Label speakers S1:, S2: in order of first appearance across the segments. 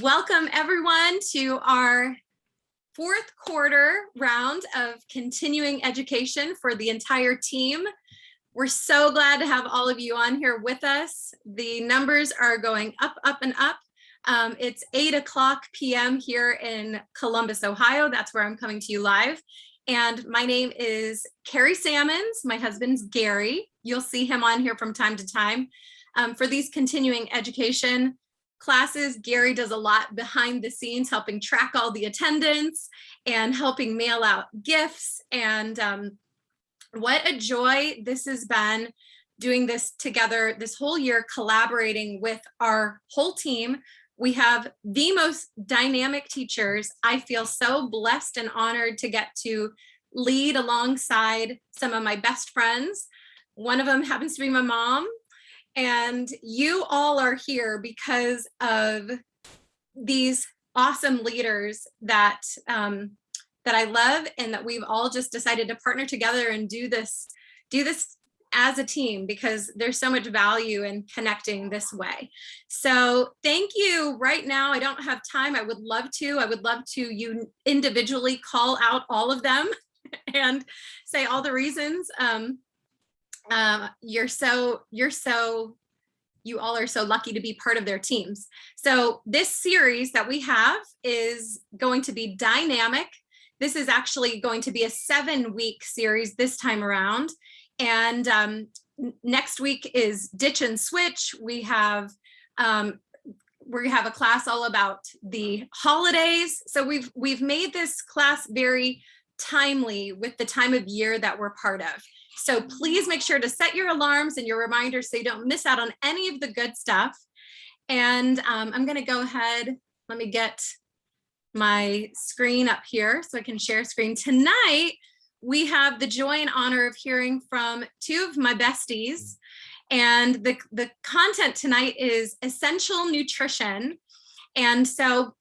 S1: Welcome everyone to our fourth quarter round of continuing education for the entire team. We're so glad to have all of you on here with us. The numbers are going up, up, and up. It's 8:00 p.m. here in Columbus, Ohio. That's where I'm coming to you live. And my name is Carrie Salmons. My husband's Gary. You'll see him on here from time to time. For these continuing education classes, Gary does a lot behind the scenes, helping track all the attendance and helping mail out gifts. And what a joy this has been, doing this together this whole year, collaborating with our whole team. We have the most dynamic teachers. I feel so blessed and honored to get to lead alongside some of my best friends. One of them happens to be my mom. And you all are here because of these awesome leaders that that I love, and that we've all just decided to partner together and do this as a team, because there's so much value in connecting this way. So thank you. Right now, I don't have time. I would love to you individually call out all of them and say all the reasons. You all are so lucky to be part of their teams. So this series that we have is going to be dynamic. This is actually going to be a 7-week series this time around. And next week is Ditch and Switch. We have a class all about the holidays. So we've made this class very timely with the time of year that we're part of. So please make sure to set your alarms and your reminders so you don't miss out on any of the good stuff. And I'm going to go ahead. Let me get my screen up here so I can share screen. Tonight, we have the joy and honor of hearing from two of my besties. And the content tonight is essential nutrition. And so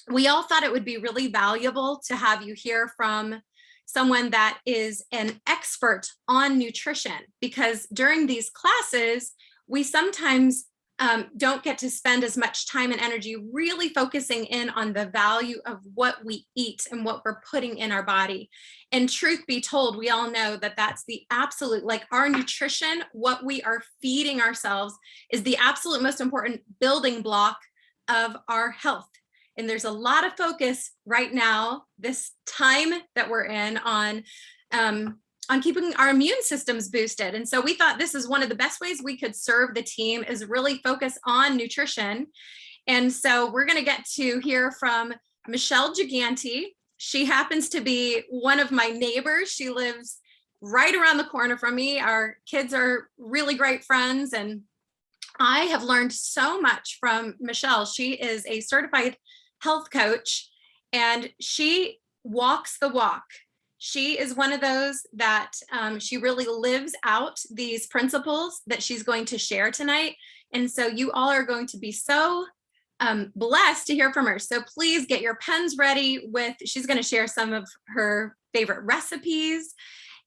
S1: we all thought it would be really valuable to have you hear from someone that is an expert on nutrition, because during these classes, we sometimes don't get to spend as much time and energy really focusing in on the value of what we eat and what we're putting in our body. And truth be told, we all know that that's the absolute, like our nutrition, what we are feeding ourselves is the absolute most important building block of our health. And there's a lot of focus right now, this time that we're in, on keeping our immune systems boosted. And so we thought this is one of the best ways we could serve the team, is really focus on nutrition. And so we're going to get to hear from Michelle Giganti. She happens to be one of my neighbors. She lives right around the corner from me. Our kids are really great friends, and I have learned so much from Michelle. She is a certified health coach, and she walks the walk. She is one of those that she really lives out these principles that she's going to share tonight. And so you all are going to be so blessed to hear from her. So please get your pens ready. She's going to share some of her favorite recipes.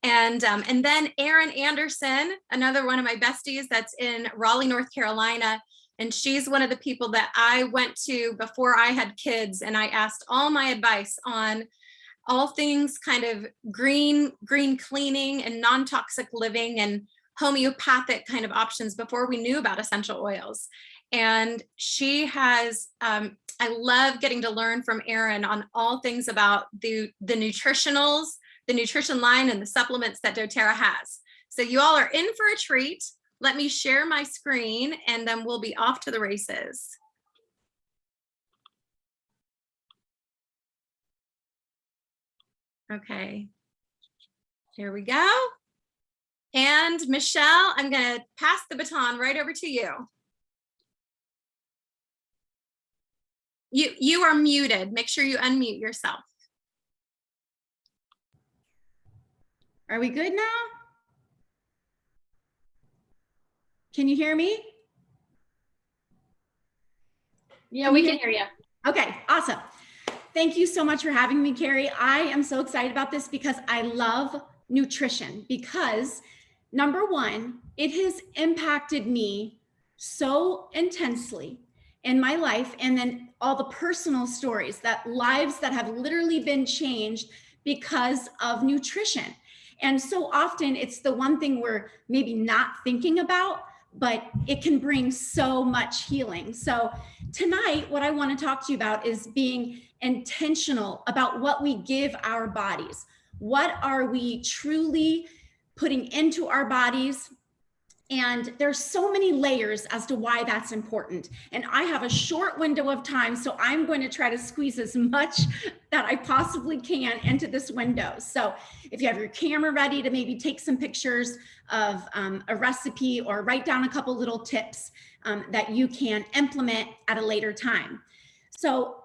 S1: And then Erin Anderson, another one of my besties that's in Raleigh, North Carolina. And she's one of the people that I went to before I had kids, and I asked all my advice on all things kind of green cleaning and non-toxic living and homeopathic kind of options before we knew about essential oils. And she has, I love getting to learn from Erin on all things about the nutritionals, the nutrition line, and the supplements that doTERRA has. So you all are in for a treat. Let me share my screen, and then we'll be off to the races. Okay, here we go. And Michelle, I'm going to pass the baton right over to you. You are muted. Make sure you unmute yourself.
S2: Are we good now? Can you hear me?
S3: Yeah, we can hear you.
S2: Okay, awesome. Thank you so much for having me, Carrie. I am so excited about this because I love nutrition, because number one, it has impacted me so intensely. in my life, and then all the personal stories, that lives that have literally been changed because of nutrition. And so often it's the one thing we're maybe not thinking about, but it can bring so much healing. So tonight, what I want to talk to you about is being intentional about what we give our bodies. What are we truly putting into our bodies? And there's so many layers as to why that's important. And I have a short window of time, so I'm going to try to squeeze as much that I possibly can into this window. So if you have your camera ready to maybe take some pictures of a recipe or write down a couple little tips that you can implement at a later time. So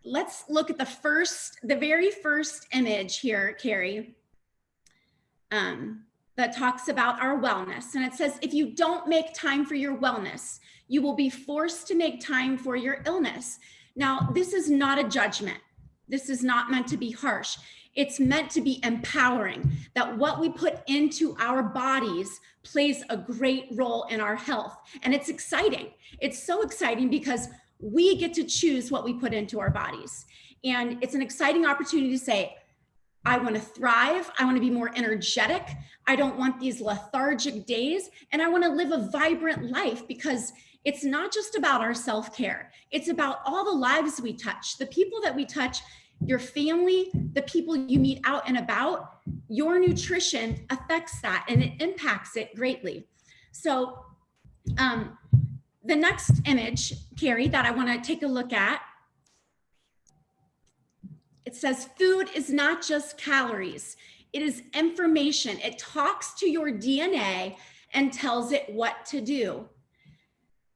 S2: let's look at the very first image here, Carrie. That talks about our wellness. And it says, if you don't make time for your wellness, you will be forced to make time for your illness. Now, this is not a judgment. This is not meant to be harsh. It's meant to be empowering, that what we put into our bodies plays a great role in our health. And it's exciting. It's so exciting because we get to choose what we put into our bodies. And it's an exciting opportunity to say, I want to thrive. I want to be more energetic. I don't want these lethargic days. And I want to live a vibrant life, because it's not just about our self-care. It's about all the lives we touch, the people that we touch, your family, the people you meet out and about. Your nutrition affects that, and it impacts it greatly. So the next image, Carrie, that I want to take a look at, it says, food is not just calories. It is information. It talks to your DNA and tells it what to do.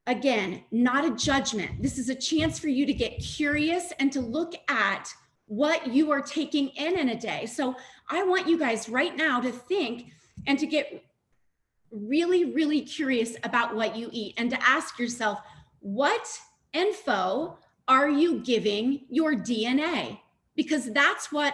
S2: Again, not a judgment. This is a chance for you to get curious and to look at what you are taking in a day. So I want you guys right now to think and to get really, really curious about what you eat, and to ask yourself, what info are you giving your DNA? Because that's what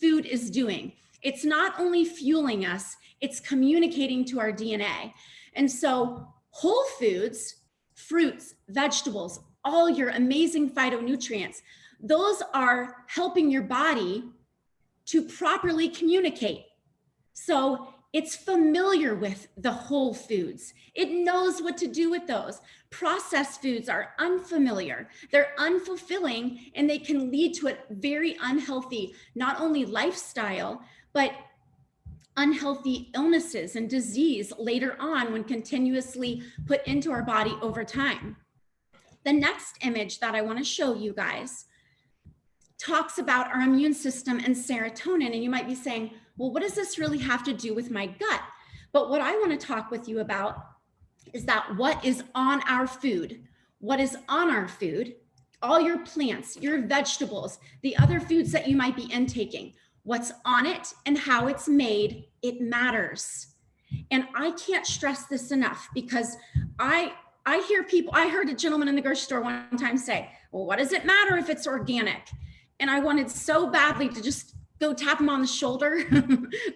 S2: food is doing. It's not only fueling us, it's communicating to our DNA. And so whole foods, fruits, vegetables, all your amazing phytonutrients, those are helping your body to properly communicate. So it's familiar with the whole foods. It knows what to do with those. Processed foods are unfamiliar. They're unfulfilling, and they can lead to a very unhealthy, not only lifestyle, but unhealthy illnesses and disease later on when continuously put into our body over time. The next image that I want to show you guys talks about our immune system and serotonin. And you might be saying, well, what does this really have to do with my gut? But what I want to talk with you about is that what is on our food, what is on our food, all your plants, your vegetables, the other foods that you might be intaking, what's on it and how it's made, it matters. And I can't stress this enough, because I hear people, I heard a gentleman in the grocery store one time say, well, what does it matter if it's organic? And I wanted so badly to just go tap him on the shoulder,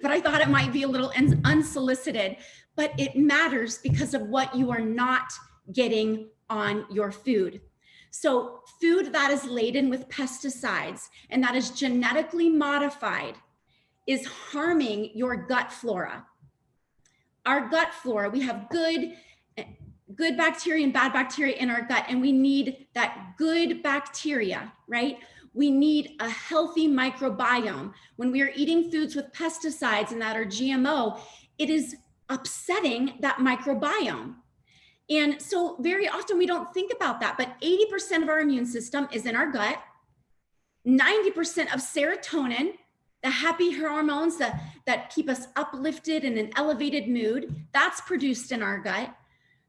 S2: but I thought it might be a little unsolicited. But it matters because of what you are not getting on your food. So food that is laden with pesticides and that is genetically modified is harming your gut flora. Our gut flora, we have good bacteria and bad bacteria in our gut, and we need that good bacteria, right? We need a healthy microbiome. When we are eating foods with pesticides and that are GMO, it is upsetting that microbiome. And so very often we don't think about that, but 80% of our immune system is in our gut. 90% of serotonin, the happy hormones that keep us uplifted in an elevated mood, that's produced in our gut.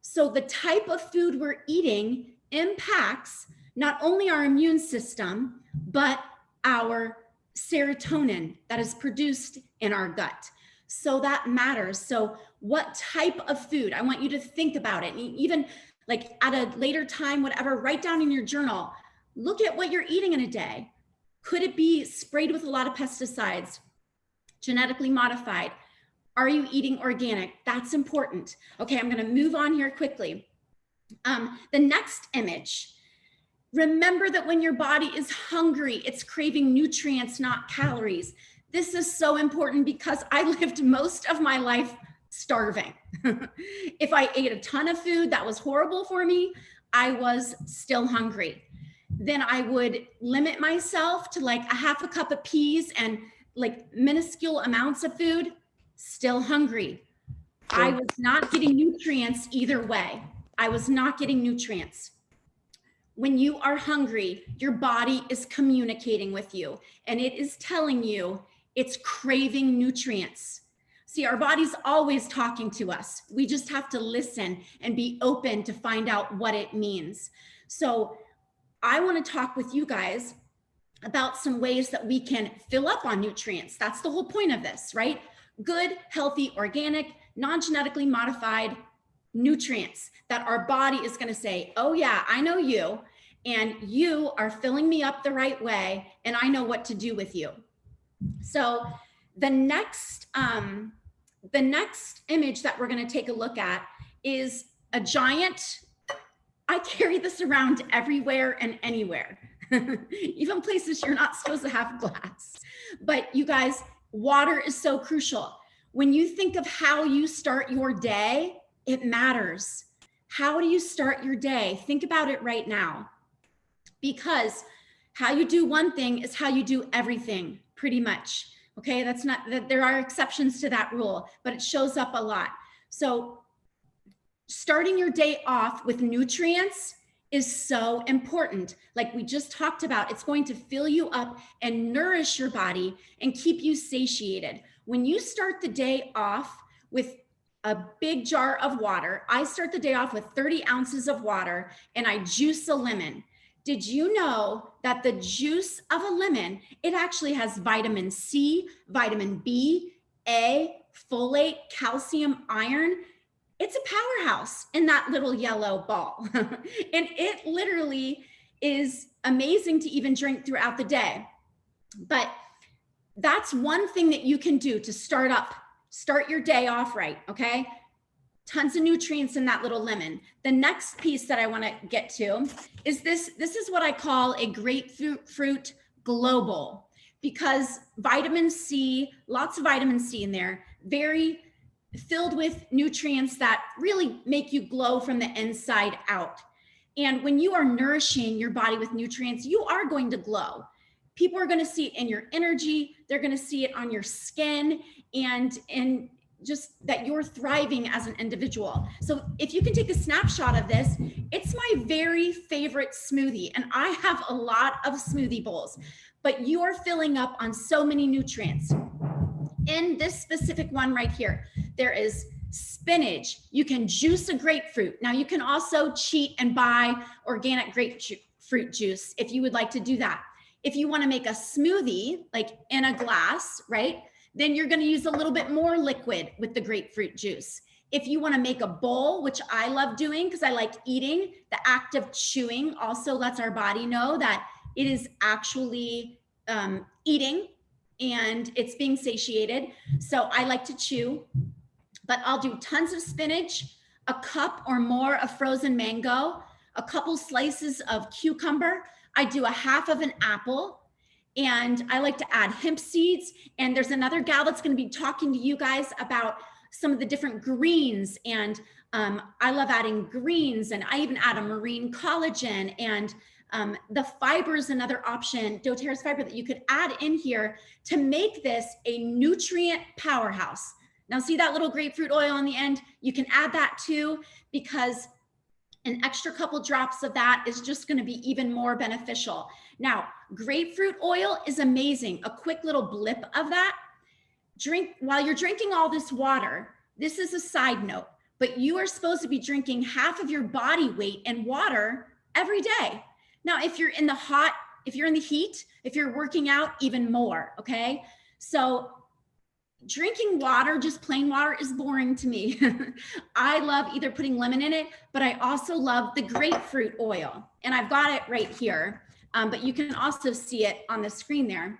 S2: So the type of food we're eating impacts not only our immune system, but our serotonin that is produced in our gut. So that matters. So what type of food? I want you to think about it. And even like at a later time, whatever, write down in your journal, look at what you're eating in a day. Could it be sprayed with a lot of pesticides, genetically modified? Are you eating organic? That's important. Okay, I'm going to move on here quickly. The next image Remember that when your body is hungry, it's craving nutrients, not calories. This is so important because I lived most of my life starving. If I ate a ton of food that was horrible for me, I was still hungry. Then I would limit myself to like a half a cup of peas and like minuscule amounts of food, still hungry. I was not getting nutrients either way. I was not getting nutrients. When you are hungry, your body is communicating with you and it is telling you it's craving nutrients. See, our body's always talking to us. We just have to listen and be open to find out what it means. So I want to talk with you guys about some ways that we can fill up on nutrients. That's the whole point of this, right? Good, healthy, organic, non-genetically modified nutrients that our body is going to say, oh yeah, I know you, and you are filling me up the right way, and I know what to do with you. So the next image that we're going to take a look at is a giant. I carry this around everywhere and anywhere, even places you're not supposed to have glass. But you guys, water is so crucial. When you think of how you start your day, it matters. How do you start your day? Think about it right now. Because how you do one thing is how you do everything, pretty much. Okay, that's not that there are exceptions to that rule, but it shows up a lot. So starting your day off with nutrients is so important. Like we just talked about, it's going to fill you up and nourish your body and keep you satiated. When you start the day off with a big jar of water, I start the day off with 30 ounces of water and I juice a lemon. Did you know that the juice of a lemon, it actually has vitamin C, vitamin B, A, folate, calcium, iron? It's a powerhouse in that little yellow ball. And it literally is amazing to even drink throughout the day. But that's one thing that you can do to start your day off right, okay? Tons of nutrients in that little lemon. The next piece that I want to get to is this is what I call a grapefruit global, because vitamin C, lots of vitamin C in there, very filled with nutrients that really make you glow from the inside out. And when you are nourishing your body with nutrients, you are going to glow. People are going to see it in your energy. They're going to see it on your skin and just that you're thriving as an individual. So if you can take a snapshot of this, it's my very favorite smoothie. And I have a lot of smoothie bowls, but you are filling up on so many nutrients. In this specific one right here, there is spinach. You can juice a grapefruit. Now you can also cheat and buy organic grapefruit juice if you would like to do that. If you want to make a smoothie, like in a glass, right? Then you're going to use a little bit more liquid with the grapefruit juice. If you want to make a bowl, which I love doing because I like eating, the act of chewing also lets our body know that it is actually eating and it's being satiated. So I like to chew, but I'll do tons of spinach, a cup or more of frozen mango, a couple slices of cucumber. I do a half of an apple. And I like to add hemp seeds. And there's another gal that's going to be talking to you guys about some of the different greens. And I love adding greens, and I even add a marine collagen. And the fiber is another option, doTERRA's fiber, that you could add in here to make this a nutrient powerhouse. Now see that little grapefruit oil on the end? You can add that too, because an extra couple drops of that is just going to be even more beneficial. Now, grapefruit oil is amazing. A quick little blip of that. Drink while you're drinking all this water. This is a side note, but you are supposed to be drinking half of your body weight in water every day. Now, if you're in the heat, if you're working out, even more, okay? So drinking water, just plain water, is boring to me. I love either putting lemon in it, but I also love the grapefruit oil. And I've got it right here, but you can also see it on the screen there.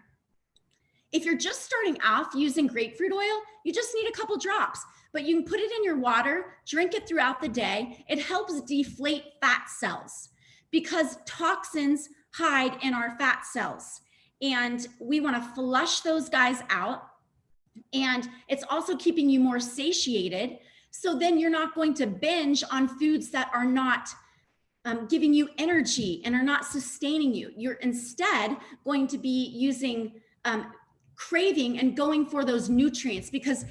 S2: If you're just starting off using grapefruit oil, you just need a couple drops, but you can put it in your water, drink it throughout the day. It helps deflate fat cells, because toxins hide in our fat cells. And we want to flush those guys out. And it's also keeping you more satiated. So then you're not going to binge on foods that are not giving you energy and are not sustaining you. You're instead going to be using craving and going for those nutrients, because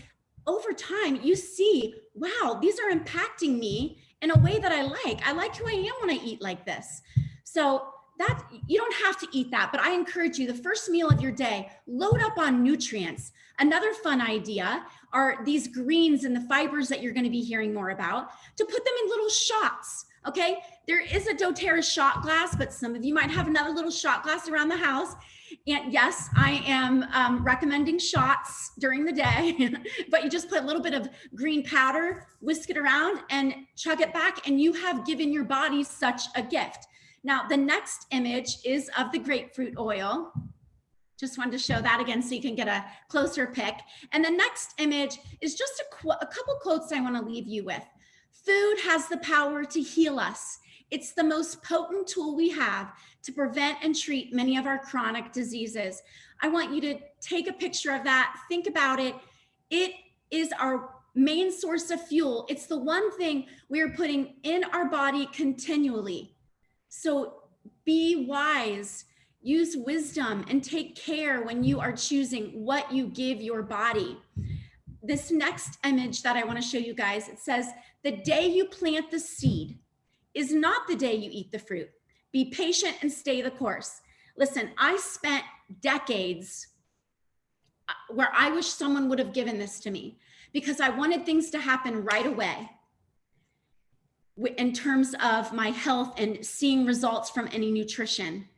S2: over time you see, wow, these are impacting me in a way that I like. I like who I am when I eat like this. So that, you don't have to eat that, but I encourage you, the first meal of your day, load up on nutrients. Another fun idea are these greens and the fibers that you're going to be hearing more about, to put them in little shots. Okay, there is a doTERRA shot glass, but some of you might have another little shot glass around the house. And yes, I am recommending shots during the day, but you just put a little bit of green powder, whisk it around and chug it back, and you have given your body such a gift. Now, the next image is of the grapefruit oil. Just wanted to show that again so you can get a closer pic. And the next image is just a couple quotes I want to leave you with. Food has the power to heal us. It's the most potent tool we have to prevent and treat many of our chronic diseases. I want you to take a picture of that, think about it. It is our main source of fuel. It's the one thing we are putting in our body continually. So be wise, use wisdom, and take care when you are choosing what you give your body. This next image that I want to show you guys, it says, the day you plant the seed is not the day you eat the fruit. Be patient and stay the course. Listen, I spent decades where I wish someone would have given this to me, because I wanted things to happen right away in terms of my health and seeing results from any nutrition.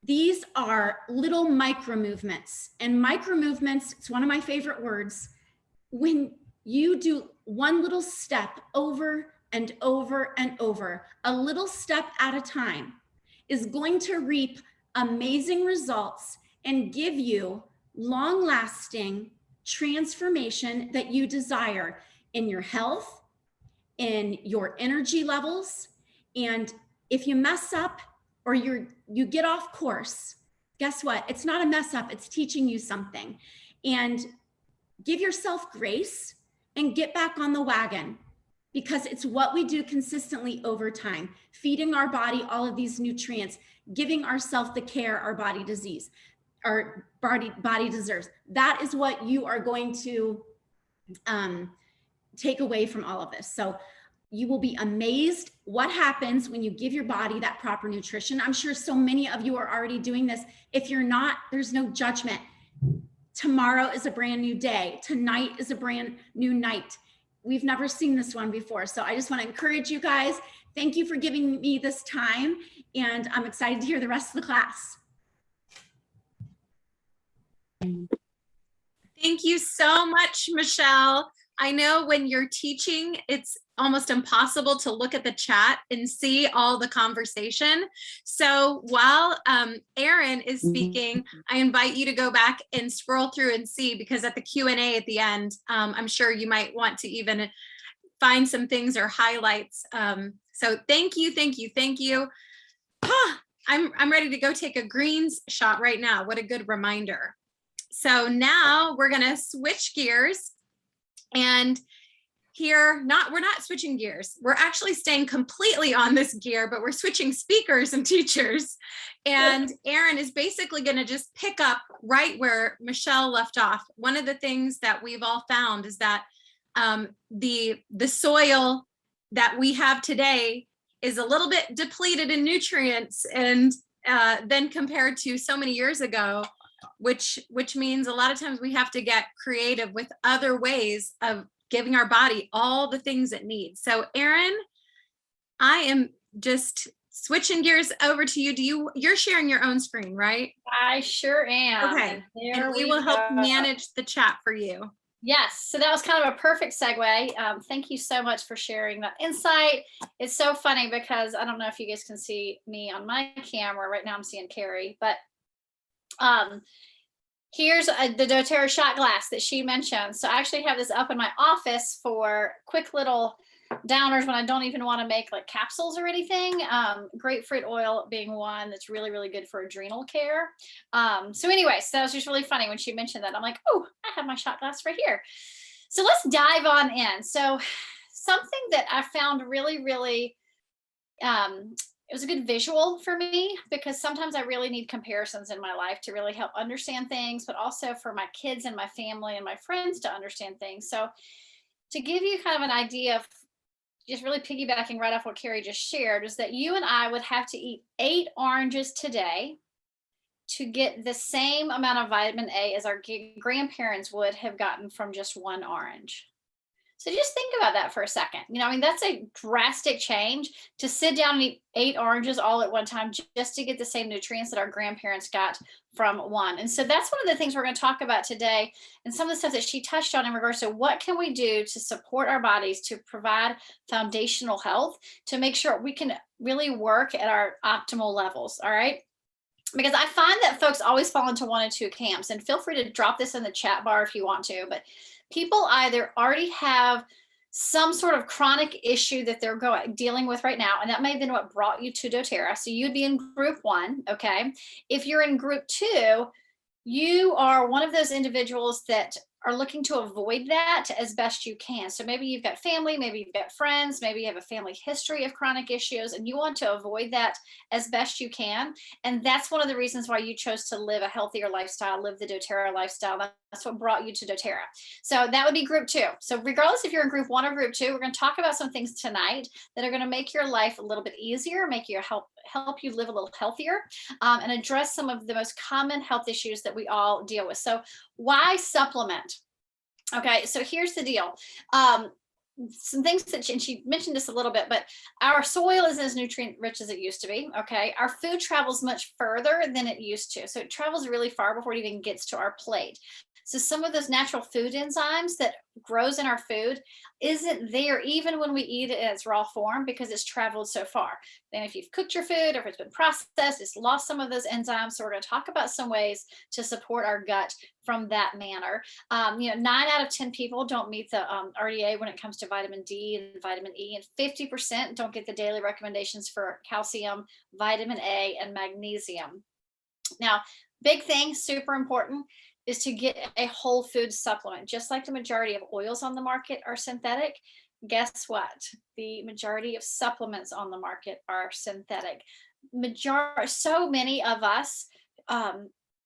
S2: These are little micro movements, and micro movements, it's one of my favorite words. When you do one little step over and over and over, a little step at a time, is going to reap amazing results and give you long-lasting transformation that you desire in your health, in your energy levels. And if you mess up or you get off course, guess what? It's not a mess up, it's teaching you something. And give yourself grace and get back on the wagon, because it's what we do consistently over time, feeding our body all of these nutrients, giving ourselves the care our body deserves. That is what you are going to take away from all of this. So you will be amazed what happens when you give your body that proper nutrition. I'm sure so many of you are already doing this. If you're not, there's no judgment. Tomorrow is a brand new day. Tonight is a brand new night. We've never seen this one before. So I just want to encourage you guys. Thank you for giving me this time. And I'm excited to hear the rest of the class.
S1: Thank you so much, Michelle. I know when you're teaching, it's almost impossible to look at the chat and see all the conversation. So while Erin is speaking, I invite you to go back and scroll through and see, because at the Q&A at the end, I'm sure you might want to even find some things or highlights. So thank you, thank you, thank you. I'm ready to go take a greens shot right now. What a good reminder. So now we're gonna switch gears. And here, we're not switching gears. We're actually staying completely on this gear, but we're switching speakers and teachers. And Erin is basically going to just pick up right where Michelle left off. One of the things that we've all found is that the soil that we have today is a little bit depleted in nutrients, and then compared to so many years ago, which means a lot of times we have to get creative with other ways of giving our body all the things it needs. So Erin, I am just switching gears over to you. You're sharing your own screen, right?
S3: I sure am.
S1: Okay, and we will help manage the chat for you.
S3: Yes, so that was kind of a perfect segue. Thank you so much for sharing that insight. It's so funny because I don't know if you guys can see me on my camera. Right now I'm seeing Carrie, but here's the doTERRA shot glass that she mentioned. So I actually have this up in my office for quick little downers when I don't even want to make like capsules or anything. Grapefruit oil being one that's really, really good for adrenal care. So anyway, so that was just really funny when she mentioned that. I'm like, oh, I have my shot glass right here. So let's dive on in. So something that I found really, really, it was a good visual for me, because sometimes I really need comparisons in my life to really help understand things, but also for my kids and my family and my friends to understand things. So to give you kind of an idea of just really piggybacking right off what Carrie just shared, is that you and I would have to eat 8 oranges today to get the same amount of vitamin A as our grandparents would have gotten from just 1 orange. So just think about that for a second. You know, I mean, that's a drastic change to sit down and eat 8 oranges all at one time just to get the same nutrients that our grandparents got from 1. And so that's one of the things we're going to talk about today, and some of the stuff that she touched on in regards to what can we do to support our bodies, to provide foundational health, to make sure we can really work at our optimal levels. All right. Because I find that folks always fall into one of two camps, and feel free to drop this in the chat bar if you want to, but people either already have some sort of chronic issue that they're dealing with right now, and that may have been what brought you to doTERRA. So you'd be in group 1, okay? If you're in group 2, you are one of those individuals that are looking to avoid that as best you can. So maybe you've got family, maybe you've got friends, maybe you have a family history of chronic issues, and you want to avoid that as best you can. And that's one of the reasons why you chose to live a healthier lifestyle, live the doTERRA lifestyle. That's what brought you to doTERRA. So that would be group 2. So regardless if you're in group 1 or group 2, we're going to talk about some things tonight that are going to make your life a little bit easier, make you help you live a little healthier, and address some of the most common health issues that we all deal with. So why supplement? Okay, so here's the deal. Some things that and she mentioned this a little bit, but our soil isn't as nutrient rich as it used to be. Okay, our food travels much further than it used to. So it travels really far before it even gets to our plate. So some of those natural food enzymes that grows in our food isn't there even when we eat it in its raw form, because it's traveled so far. Then if you've cooked your food, or if it's been processed, it's lost some of those enzymes. So we're going to talk about some ways to support our gut from that manner. 9 out of 10 people don't meet the RDA when it comes to vitamin D and vitamin E, and 50% don't get the daily recommendations for calcium, vitamin A, and magnesium. Now, big thing, super important, is to get a whole food supplement. Just like the majority of oils on the market are synthetic, guess what? The majority of supplements on the market are synthetic. So many of us,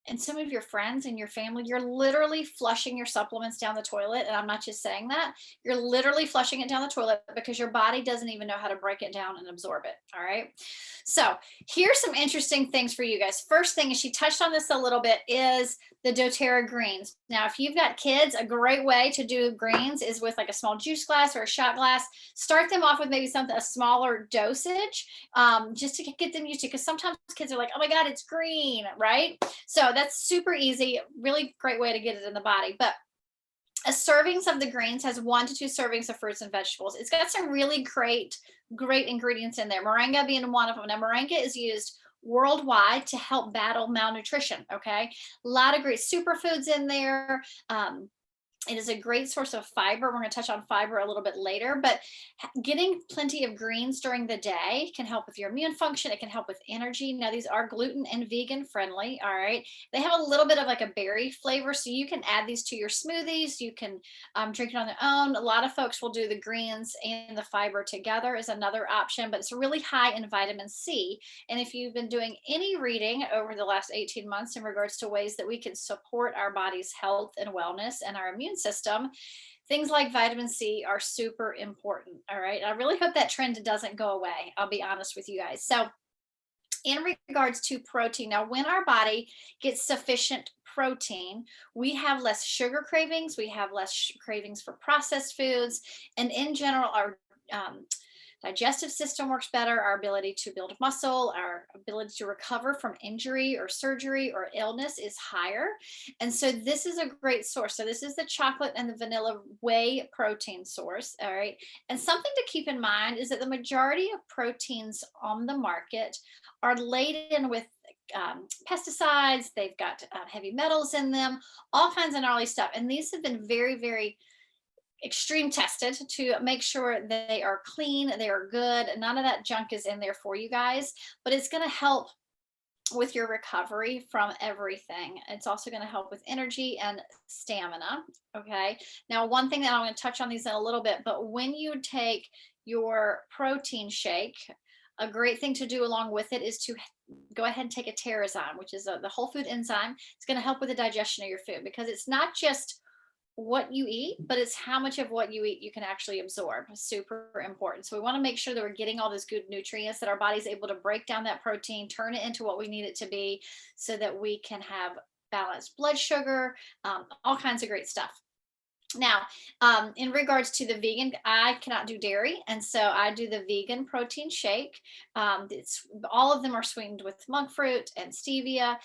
S3: and some of your friends and your family, you're literally flushing your supplements down the toilet. And I'm not just saying that. You're literally flushing it down the toilet because your body doesn't even know how to break it down and absorb it. All right. So here's some interesting things for you guys. First thing, and she touched on this a little bit, is the doTERRA greens. Now, if you've got kids, a great way to do greens is with like a small juice glass or a shot glass. Start them off with maybe a smaller dosage, just to get them used to, because sometimes kids are like, oh my God, it's green, right? So that's super easy, really great way to get it in the body. But a servings of the greens has 1 to 2 servings of fruits and vegetables. It's got some really great ingredients in there. Moringa being one of them. Now, moringa is used worldwide to help battle malnutrition. Okay, a lot of great superfoods in there. It is a great source of fiber. We're going to touch on fiber a little bit later, but getting plenty of greens during the day can help with your immune function. It can help with energy. Now, these are gluten and vegan friendly. All right. They have a little bit of like a berry flavor, so you can add these to your smoothies. You can drink it on their own. A lot of folks will do the greens and the fiber together is another option, but it's really high in vitamin C. And if you've been doing any reading over the last 18 months in regards to ways that we can support our body's health and wellness and our immune system, things like vitamin C are super important. All right. I really hope that trend doesn't go away. I'll be honest with you guys. So in regards to protein, now when our body gets sufficient protein, we have less sugar cravings, we have less cravings for processed foods, and in general, our digestive system works better, our ability to build muscle, our ability to recover from injury or surgery or illness is higher. And so this is a great source. So this is the chocolate and the vanilla whey protein source. All right. And something to keep in mind is that the majority of proteins on the market are laden with pesticides. They've got heavy metals in them, all kinds of gnarly stuff. And these have been very, very extreme tested to make sure they are clean, they are good, none of that junk is in there for you guys, but it's going to help with your recovery from everything. It's also going to help with energy and stamina. Okay. Now, one thing that I'm going to touch on these in a little bit, but when you take your protein shake, a great thing to do along with it is to go ahead and take a Terrazyme, which is the whole food enzyme. It's going to help with the digestion of your food, because it's not just what you eat, but it's how much of what you eat you can actually absorb. Super important. So we want to make sure that we're getting all those good nutrients, that our body's able to break down that protein, turn it into what we need it to be, so that we can have balanced blood sugar, all kinds of great stuff. Now, in regards to the vegan, I cannot do dairy, and so I do the vegan protein shake. It's all of them are sweetened with monk fruit and stevia.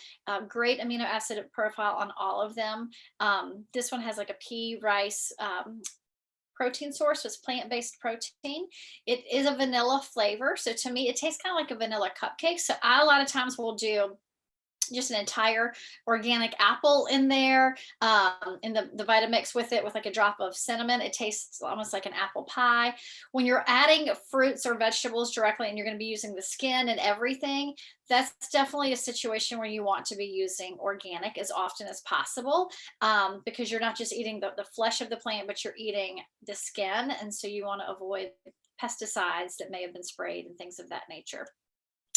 S3: Great amino acid profile on all of them. This one has like a pea rice protein source, so it's plant-based protein. It is a vanilla flavor, so to me, it tastes kind of like a vanilla cupcake. So I a lot of times will do just an entire organic apple in there, in the Vitamix with it, with like a drop of cinnamon. It tastes almost like an apple pie. When you're adding fruits or vegetables directly, and you're going to be using the skin and everything, that's definitely a situation where you want to be using organic as often as possible, because you're not just eating the flesh of the plant, but you're eating the skin. And so you want to avoid pesticides that may have been sprayed and things of that nature.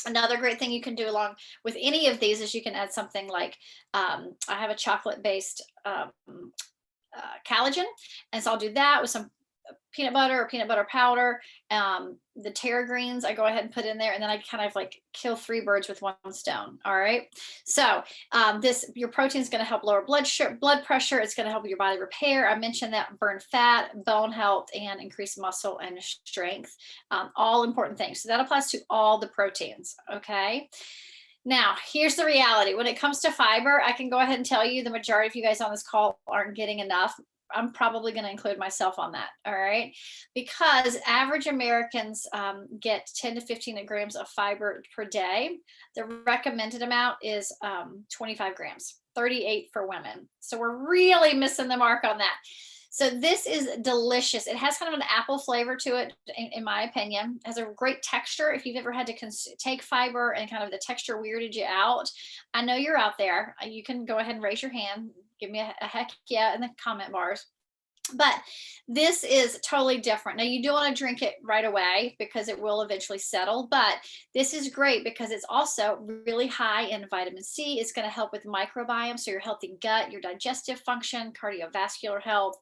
S3: Another great thing you can do along with any of these is you can add something like, I have a chocolate-based collagen, and so I'll do that with some peanut butter or peanut butter powder. The Terra greens I go ahead and put in there, and then I kind of like kill 3 birds with 1 stone. All right. So your protein is going to help lower blood pressure. It's going to help your body repair. I mentioned that, burn fat, bone health, and increase muscle and strength. All important things. So that applies to all the proteins. Okay. Now, here's the reality. When it comes to fiber, I can go ahead and tell you the majority of you guys on this call aren't getting enough. I'm probably going to include myself on that. All right. Because average Americans get 10 to 15 grams of fiber per day. The recommended amount is 25 grams, 38 for women. So we're really missing the mark on that. So this is delicious. It has kind of an apple flavor to it, in my opinion. It has a great texture. If you've ever had to take fiber and kind of the texture weirded you out, I know you're out there. You can go ahead and raise your hand. Give me a heck yeah in the comment bars. But this is totally different. Now, you do want to drink it right away because it will eventually settle, but this is great because it's also really high in vitamin C. It's going to help with microbiome, so your healthy gut, your digestive function, cardiovascular health,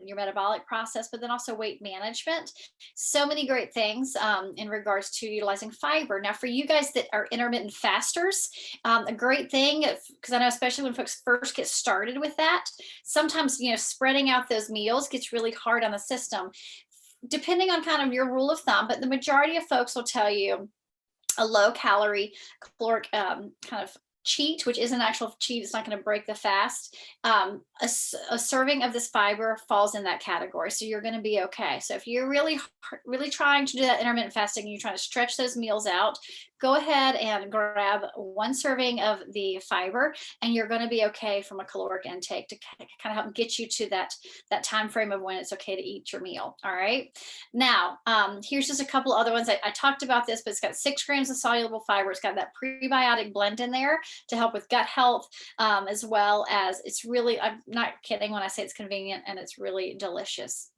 S3: your metabolic process, but then also weight management. So many great things in regards to utilizing fiber. Now, for you guys that are intermittent fasters, a great thing, because I know especially when folks first get started with that, sometimes, spreading out those meals gets really hard on the system, depending on kind of your rule of thumb. But the majority of folks will tell you a low calorie caloric kind of cheat, which is an actual cheat. It's not going to break the fast. A serving of this fiber falls in that category. So you're going to be okay. So if you're really, really trying to do that intermittent fasting and you're trying to stretch those meals out, go ahead and grab 1 serving of the fiber, and you're going to be okay from a caloric intake to kind of help get you to that time frame of when it's okay to eat your meal. All right. Now, here's just a couple other ones. I talked about this, but it's got 6 grams of soluble fiber. It's got that prebiotic blend in there to help with gut health, as well as it's really, I'm not kidding when I say it's convenient, and it's really delicious.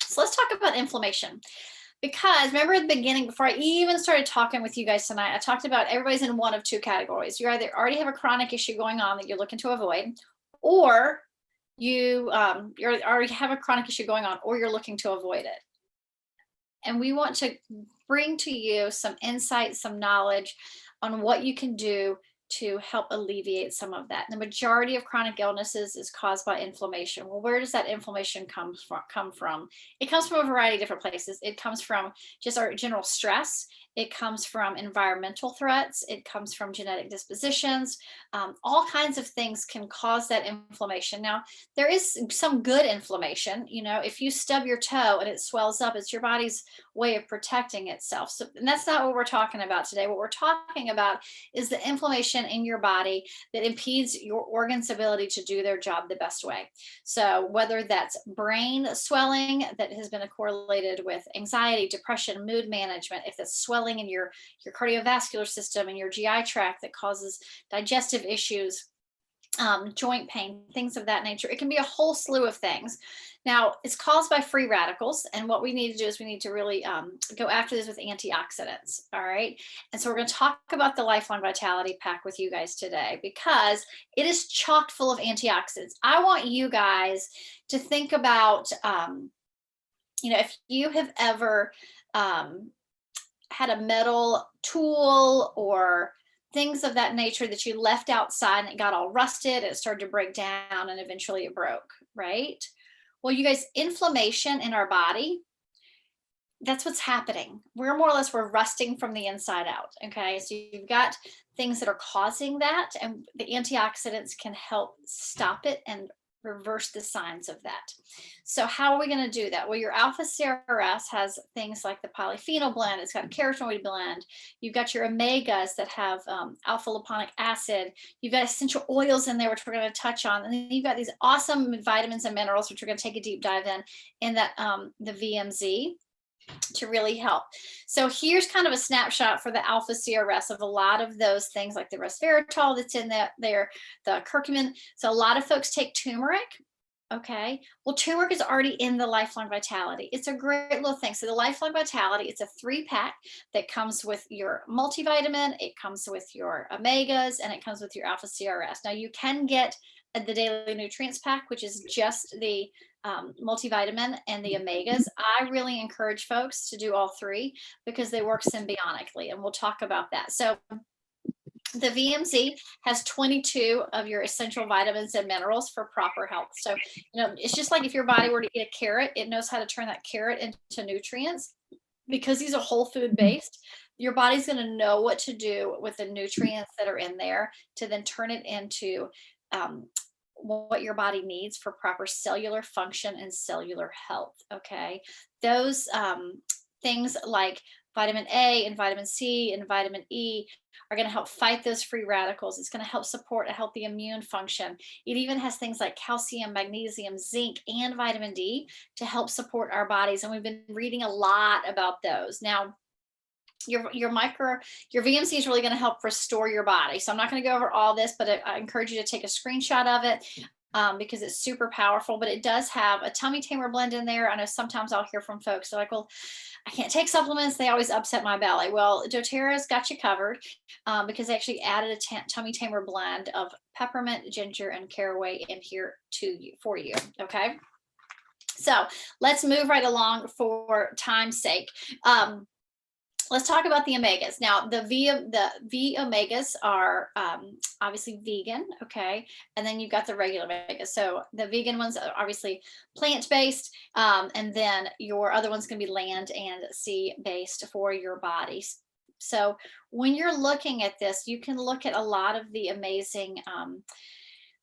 S3: So let's talk about inflammation. Because remember at the beginning, before I even started talking with you guys tonight, I talked about everybody's in one of 2 categories. You either already have a chronic issue going on that you're looking to avoid, or you already have a chronic issue going on, or you're looking to avoid it. And we want to bring to you some insight, some knowledge on what you can do to help alleviate some of that. The majority of chronic illnesses is caused by inflammation. Well, where does that inflammation come from? It comes from a variety of different places. It comes from just our general stress. It comes from environmental threats. It comes from genetic dispositions. All kinds of things can cause that inflammation. Now, there is some good inflammation. If you stub your toe and it swells up, it's your body's way of protecting itself. And that's not what we're talking about today. What we're talking about is the inflammation inflammation in your body that impedes your organs' ability to do their job the best way. So whether that's brain swelling that has been correlated with anxiety, depression, mood management, if that's swelling in your cardiovascular system and your GI tract that causes digestive issues, joint pain, things of that nature. It can be a whole slew of things. Now, it's caused by free radicals. And what we need to do is we need to really go after this with antioxidants. All right. And so we're going to talk about the Lifelong Vitality Pack with you guys today because it is chock full of antioxidants. I want you guys to think about, if you have ever had a metal tool or things of that nature that you left outside and it got all rusted, it started to break down and eventually it broke, right? Well, you guys, inflammation in our body, that's what's happening. We're rusting from the inside out, okay? So you've got things that are causing that and the antioxidants can help stop it and reverse the signs of that. So how are we going to do that? Well, your alpha CRS has things like the polyphenol blend. It's got a carotenoid blend. You've got your omegas that have alpha lipoic acid. You've got essential oils in there, which we're going to touch on. And then you've got these awesome vitamins and minerals, which we're going to take a deep dive in that the VMZ to really help. So here's kind of a snapshot for the alpha CRS of a lot of those things like the resveratrol that's in there, the curcumin. So a lot of folks take turmeric. Okay, well, turmeric is already in the Lifelong Vitality. It's a great little thing. So the Lifelong Vitality, it's a 3-pack that comes with your multivitamin, it comes with your omegas, and it comes with your alpha CRS. Now you can get the daily nutrients pack, which is just the multivitamin and the omegas. I really encourage folks to do all 3 because they work symbiotically, and we'll talk about that. So the VMZ has 22 of your essential vitamins and minerals for proper health. So, it's just like if your body were to eat a carrot, it knows how to turn that carrot into nutrients. Because these are whole food based, your body's going to know what to do with the nutrients that are in there to then turn it into what your body needs for proper cellular function and cellular health. Okay. Those things like vitamin A and vitamin C and vitamin E are going to help fight those free radicals. It's going to help support a healthy immune function. It even has things like calcium, magnesium, zinc, and vitamin D to help support our bodies. And we've been reading a lot about those. Now, your VMC is really going to help restore your body. So I'm not going to go over all this, but I encourage you to take a screenshot of it because it's super powerful. But it does have a tummy tamer blend in there. I know sometimes I'll hear from folks they're like, well, I can't take supplements. They always upset my belly. Well, doTERRA's got you covered because they actually added a tummy tamer blend of peppermint, ginger, and caraway in here for you. Okay. So let's move right along for time's sake. Let's talk about the omegas. Now, the V omegas are obviously vegan, okay? And then you've got the regular omegas. So the vegan ones are obviously plant-based, and then your other one's going to be land and sea-based for your bodies. So when you're looking at this, you can look at a lot of the amazing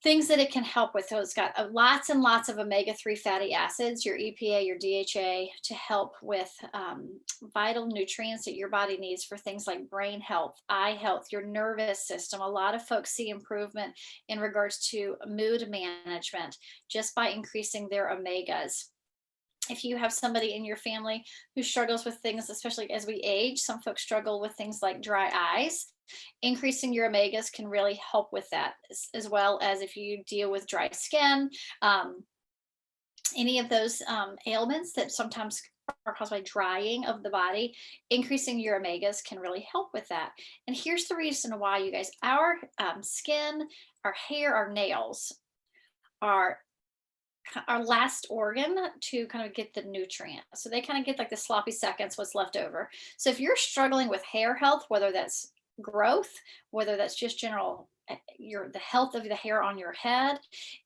S3: things that it can help with. So it's got lots and lots of omega-3 fatty acids, your EPA, your DHA, to help with vital nutrients that your body needs for things like brain health, eye health, your nervous system. A lot of folks see improvement in regards to mood management just by increasing their omegas. If you have somebody in your family who struggles with things, especially as we age, some folks struggle with things like dry eyes. Increasing your omegas can really help with that, as well as if you deal with dry skin, any of those ailments that sometimes are caused by drying of the body. Increasing your omegas can really help with that. And here's the reason why, you guys. Our skin, our hair, our nails are our last organ to kind of get the nutrient. So they kind of get like the sloppy seconds, what's left over. So if you're struggling with hair health, whether that's growth, whether that's just general the health of the hair on your head,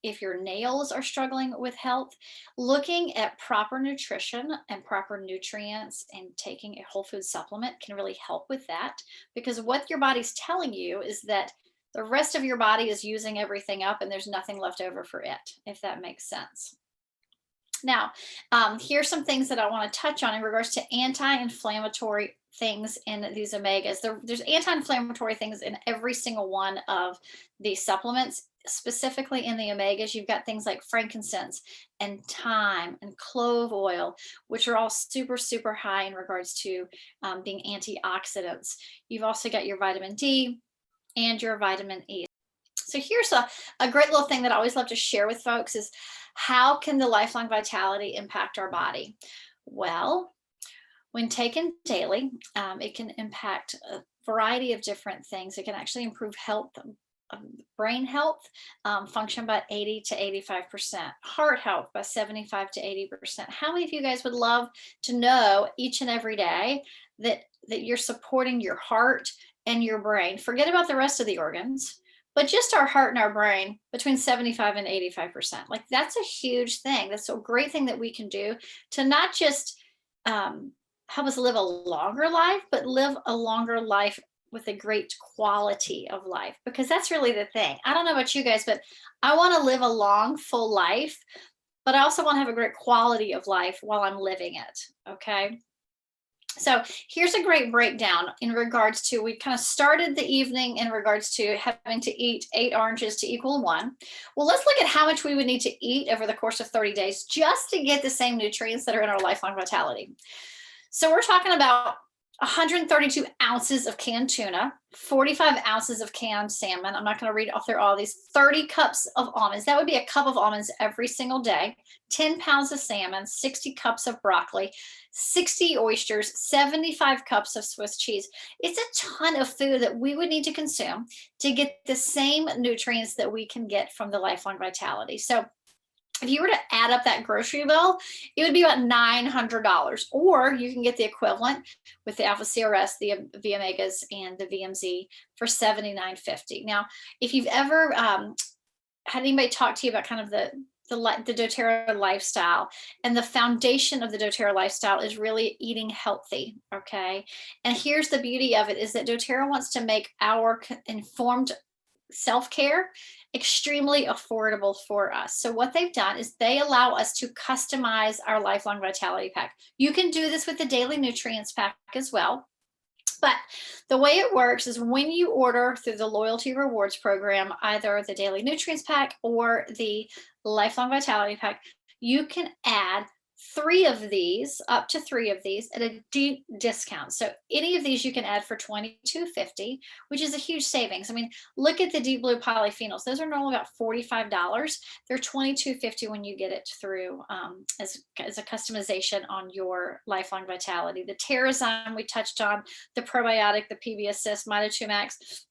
S3: if your nails are struggling with health, looking at proper nutrition and proper nutrients and taking a whole food supplement can really help with that, because what your body's telling you is that the rest of your body is using everything up and there's nothing left over for it, if that makes sense. Now, here's some things that I want to touch on in regards to anti-inflammatory things in these omegas. There's anti-inflammatory things in every single one of these supplements. Specifically in the omegas, you've got things like frankincense and thyme and clove oil, which are all super, super high in regards to being antioxidants. You've also got your vitamin D and your vitamin E. So here's a great little thing that I always love to share with folks is how can the Lifelong Vitality impact our body? Well, when taken daily, it can impact a variety of different things. It can actually improve health, brain health, function by 80 to 85%, heart health by 75 to 80%. How many of you guys would love to know each and every day that you're supporting your heart and your brain? Forget about the rest of the organs, but just our heart and our brain between 75 and 85%. Like, that's a huge thing. That's a great thing that we can do to not just help us live a longer life, but live a longer life with a great quality of life, because that's really the thing. I don't know about you guys, but I want to live a long, full life, but I also want to have a great quality of life while I'm living it. Okay. So here's a great breakdown in regards to, we kind of started the evening in regards to having to eat 8 oranges to equal 1. Well, let's look at how much we would need to eat over the course of 30 days just to get the same nutrients that are in our Lifelong Vitality. So we're talking about 132 ounces of canned tuna, 45 ounces of canned salmon. I'm not going to read through all these. 30 cups of almonds. That would be a cup of almonds every single day. 10 pounds of salmon, 60 cups of broccoli, 60 oysters, 75 cups of Swiss cheese. It's a ton of food that we would need to consume to get the same nutrients that we can get from the Lifelong Vitality. So if you were to add up that grocery bill, it would be about $900, or you can get the equivalent with the Alpha CRS, the V-Omegas, and the VMZ for $79.50. Now, if you've ever had anybody talk to you about kind of the doTERRA lifestyle, and the foundation of the doTERRA lifestyle is really eating healthy, okay? And here's the beauty of it, is that doTERRA wants to make our informed self-care extremely affordable for us. So what they've done is they allow us to customize our Lifelong Vitality Pack. You can do this with the Daily Nutrients Pack as well. But the way it works is when you order through the Loyalty Rewards Program, either the Daily Nutrients Pack or the Lifelong Vitality Pack, you can add 3 of these, up to 3 of these, at a deep discount. So any of these you can add for $22.50, which is a huge savings. I mean, look at the deep blue polyphenols. Those are normally about $45. They're $22.50 when you get it through as a customization on your Lifelong Vitality. The Terrazyme we touched on, the probiotic, the PB Assist, Mito2 Max.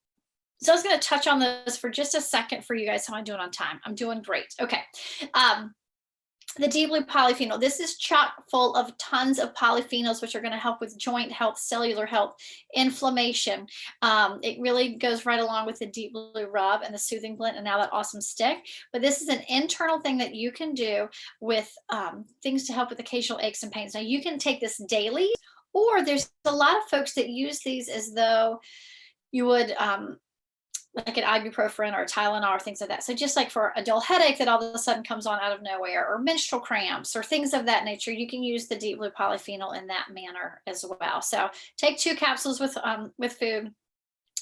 S3: So I was going to touch on those for just a second for you guys. How am I doing on time? I'm doing great. Okay. The deep blue polyphenol, this is chock full of tons of polyphenols, which are going to help with joint health, cellular health, inflammation. It really goes right along with the deep blue rub and the soothing blend and now that awesome stick. But this is an internal thing that you can do with things to help with occasional aches and pains. Now you can take this daily, or there's a lot of folks that use these as though you would like an ibuprofen or Tylenol or things like that. So just like for a dull headache that all of a sudden comes on out of nowhere, or menstrual cramps or things of that nature, you can use the deep blue polyphenol in that manner as well. So take 2 capsules with food.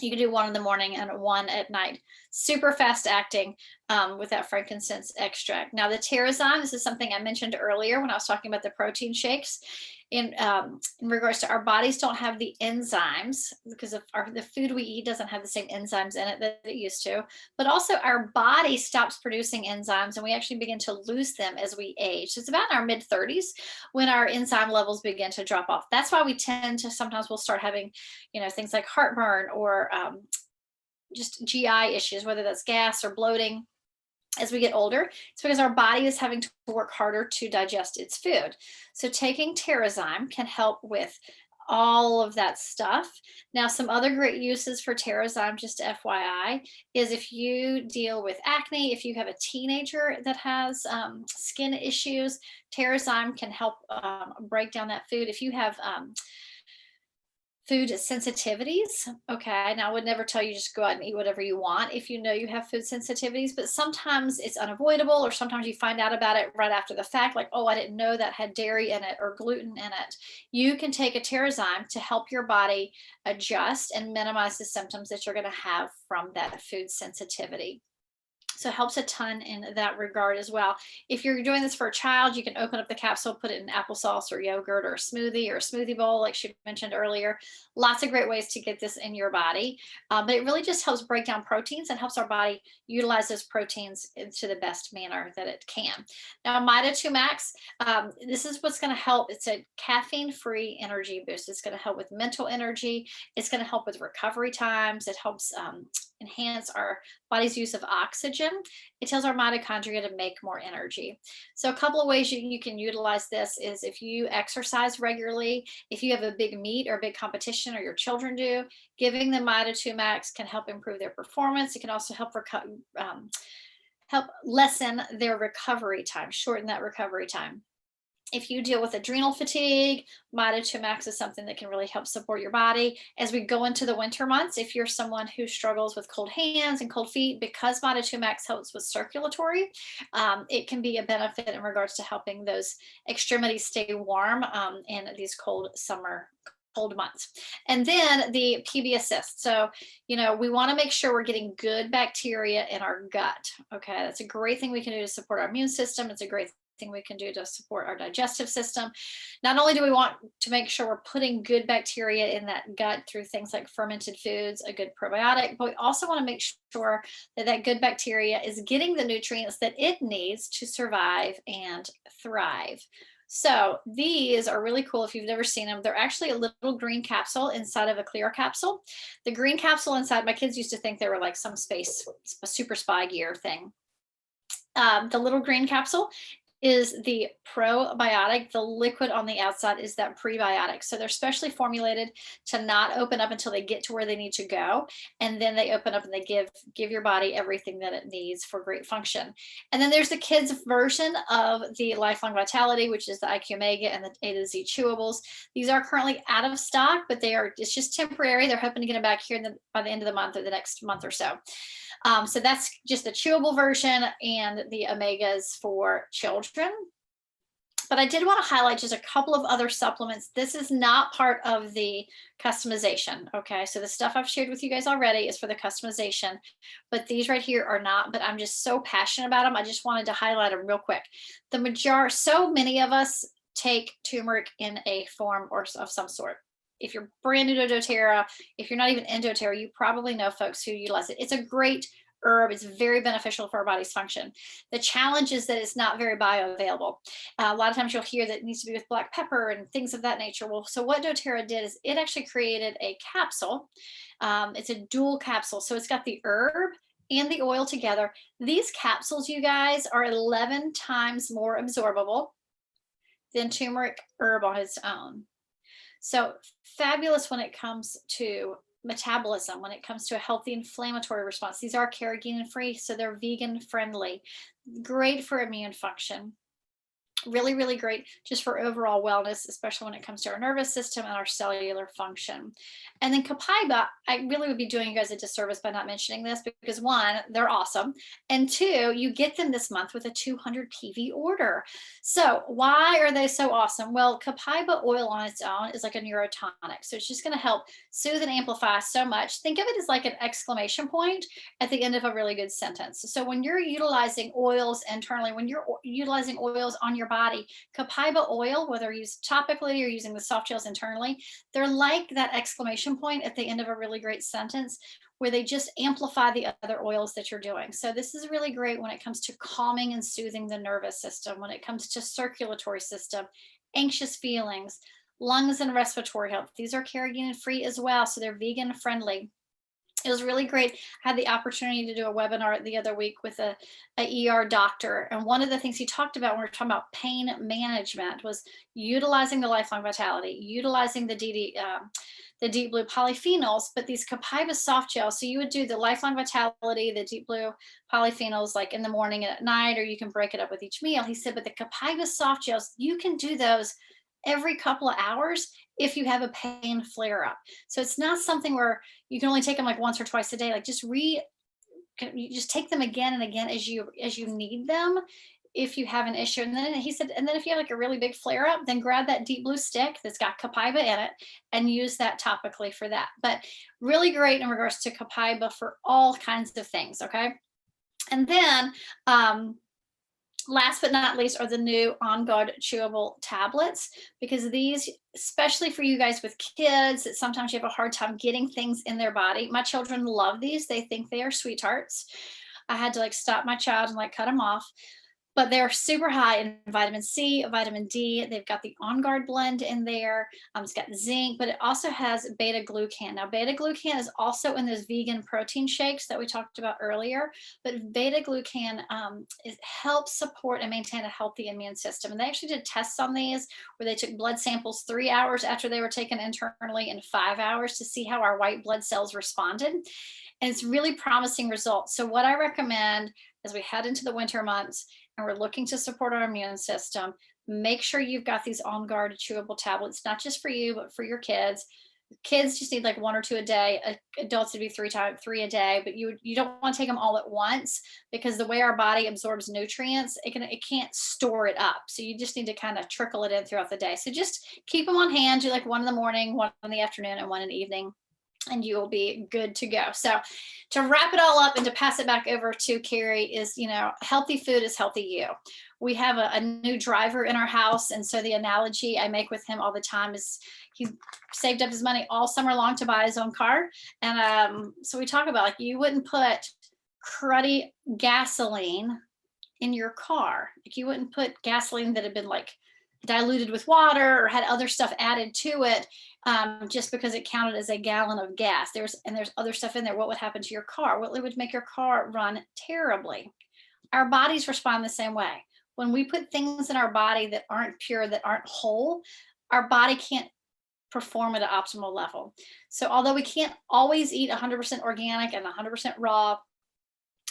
S3: You can do 1 in the morning and 1 at night. Super fast acting with that frankincense extract. Now the Terrazyme, this is something I mentioned earlier when I was talking about the protein shakes. In regards to, our bodies don't have the enzymes because of the food we eat doesn't have the same enzymes in it that it used to, but also our body stops producing enzymes and we actually begin to lose them as we age. So it's about in our mid 30s when our enzyme levels begin to drop off. That's why we tend to, sometimes we'll start having, things like heartburn or just GI issues, whether that's gas or bloating. As we get older, it's because our body is having to work harder to digest its food. So taking Terrazyme can help with all of that stuff. Now, some other great uses for Terrazyme, just FYI, is if you deal with acne, if you have a teenager that has skin issues, Terrazyme can help break down that food. If you have Food sensitivities. Okay. Now, I would never tell you just go out and eat whatever you want if you know you have food sensitivities, but sometimes it's unavoidable, or sometimes you find out about it right after the fact, like, oh, I didn't know that had dairy in it or gluten in it. You can take a Terrazyme to help your body adjust and minimize the symptoms that you're going to have from that food sensitivity. So it helps a ton in that regard as well. If you're doing this for a child, you can open up the capsule, put it in applesauce or yogurt or a smoothie bowl, like she mentioned earlier. Lots of great ways to get this in your body. But it really just helps break down proteins and helps our body utilize those proteins into the best manner that it can. Now, Mida 2 Max, this is what's going to help. It's a caffeine-free energy boost. It's going to help with mental energy. It's going to help with recovery times. It helps enhance our body's use of oxygen. It tells our mitochondria to make more energy. So a couple of ways you can utilize this is if you exercise regularly, if you have a big meet or a big competition, or your children do, giving them Mida 2 Max can help improve their performance. It can also help help lessen their recovery time, shorten that recovery time. If you deal with adrenal fatigue, Mida 2 Max is something that can really help support your body. As we go into the winter months, if you're someone who struggles with cold hands and cold feet, because Mida 2 Max helps with circulatory, it can be a benefit in regards to helping those extremities stay warm in these cold months. And then the PB Assist. So, we want to make sure we're getting good bacteria in our gut. Okay, that's a great thing we can do to support our immune system. It's a great thing we can do to support our digestive system. Not only do we want to make sure we're putting good bacteria in that gut through things like fermented foods, a good probiotic, but we also want to make sure that that good bacteria is getting the nutrients that it needs to survive and thrive. So these are really cool. If you've never seen them, they're actually a little green capsule inside of a clear capsule. The green capsule inside, my kids used to think they were like some space, super spy gear thing. The little green capsule is the probiotic. The liquid on the outside is that prebiotic. So they're specially formulated to not open up until they get to where they need to go. And then they open up and they give your body everything that it needs for great function. And then there's the kids version of the Lifelong Vitality, which is the IQ Omega and the A to Z chewables. These are currently out of stock, but it's just temporary. They're hoping to get them back here by the end of the month or the next month or so. So that's just the chewable version and the omegas for children. But I did want to highlight just a couple of other supplements. This is not part of the customization. Okay, so the stuff I've shared with you guys already is for the customization, but these right here are not. But I'm just so passionate about them. I just wanted to highlight them real quick. So many of us take turmeric in a form or of some sort. If you're brand new to doTERRA, if you're not even in doTERRA, you probably know folks who utilize it. It's a great herb. It's very beneficial for our body's function. The challenge is that it's not very bioavailable. A lot of times you'll hear that it needs to be with black pepper and things of that nature. Well, so what doTERRA did is it actually created a capsule. It's a dual capsule. So it's got the herb and the oil together. These capsules, you guys, are 11 times more absorbable than turmeric herb on its own. So fabulous when it comes to metabolism, when it comes to a healthy inflammatory response. These are carrageenan free, so they're vegan friendly. Great for immune function. Really, really great just for overall wellness, especially when it comes to our nervous system and our cellular function. And then Copaiba, I really would be doing you guys a disservice by not mentioning this, because one, they're awesome. And two, you get them this month with a 200 PV order. So why are they so awesome? Well, Copaiba oil on its own is like a neurotonic. So it's just going to help soothe and amplify so much. Think of it as like an exclamation point at the end of a really good sentence. So when you're utilizing oils internally, when you're utilizing oils on your body, Copaiba oil, whether used topically or using the soft gels internally, they're like that exclamation point at the end of a really great sentence where they just amplify the other oils that you're doing. So this is really great when it comes to calming and soothing the nervous system, when it comes to circulatory system, anxious feelings, lungs and respiratory health. These are carrageenan free as well, so they're vegan friendly. It was really great. I had the opportunity to do a webinar the other week with a ER doctor. And one of the things he talked about when we were talking about pain management was utilizing the Lifelong Vitality, utilizing the deep blue polyphenols, but these Copaiba soft gels. So you would do the Lifelong Vitality, the deep blue polyphenols like in the morning and at night, or you can break it up with each meal. He said, but the Copaiba soft gels, you can do those every couple of hours if you have a pain flare up. So it's not something where you can only take them like once or twice a day. Like you just take them again and again as you need them if you have an issue. And then he said, and then if you have like a really big flare up, then grab that deep blue stick that's got copaiba in it and use that topically for that. But really great in regards to copaiba for all kinds of things. Okay. And then last but not least are the new On Guard chewable tablets, because these, especially for you guys with kids, that sometimes you have a hard time getting things in their body. My children love these. They think they are sweethearts. I had to like stop my child and like cut them off. But they're super high in vitamin C, vitamin D. They've got the On Guard blend in there. It's got zinc, but it also has beta glucan. Now, beta glucan is also in those vegan protein shakes that we talked about earlier. But beta glucan it helps support and maintain a healthy immune system. And they actually did tests on these where they took blood samples 3 hours after they were taken internally and 5 hours to see how our white blood cells responded. And it's really promising results. So what I recommend as we head into the winter months and we're looking to support our immune system, make sure you've got these On Guard chewable tablets, not just for you, but for your kids. Kids just need like 1 or 2 a day. Adults would be 3 a day, but you don't want to take them all at once, because the way our body absorbs nutrients, it can't store it up. So you just need to kind of trickle it in throughout the day. So just keep them on hand. Do like 1 in the morning, 1 in the afternoon, and 1 in the evening, and you will be good to go. So to wrap it all up and to pass it back over to Carrie is, healthy food is healthy you. We have a new driver in our house. And so the analogy I make with him all the time is he saved up his money all summer long to buy his own car. And so we talk about, like, you wouldn't put cruddy gasoline in your car. Like, you wouldn't put gasoline that had been like diluted with water or had other stuff added to it just because it counted as a gallon of gas. There's other stuff in there. What would happen to your car? Well, it would make your car run terribly. Our bodies respond the same way. When we put things in our body that aren't pure, that aren't whole, our body can't perform at an optimal level. So although we can't always eat 100% organic and 100% raw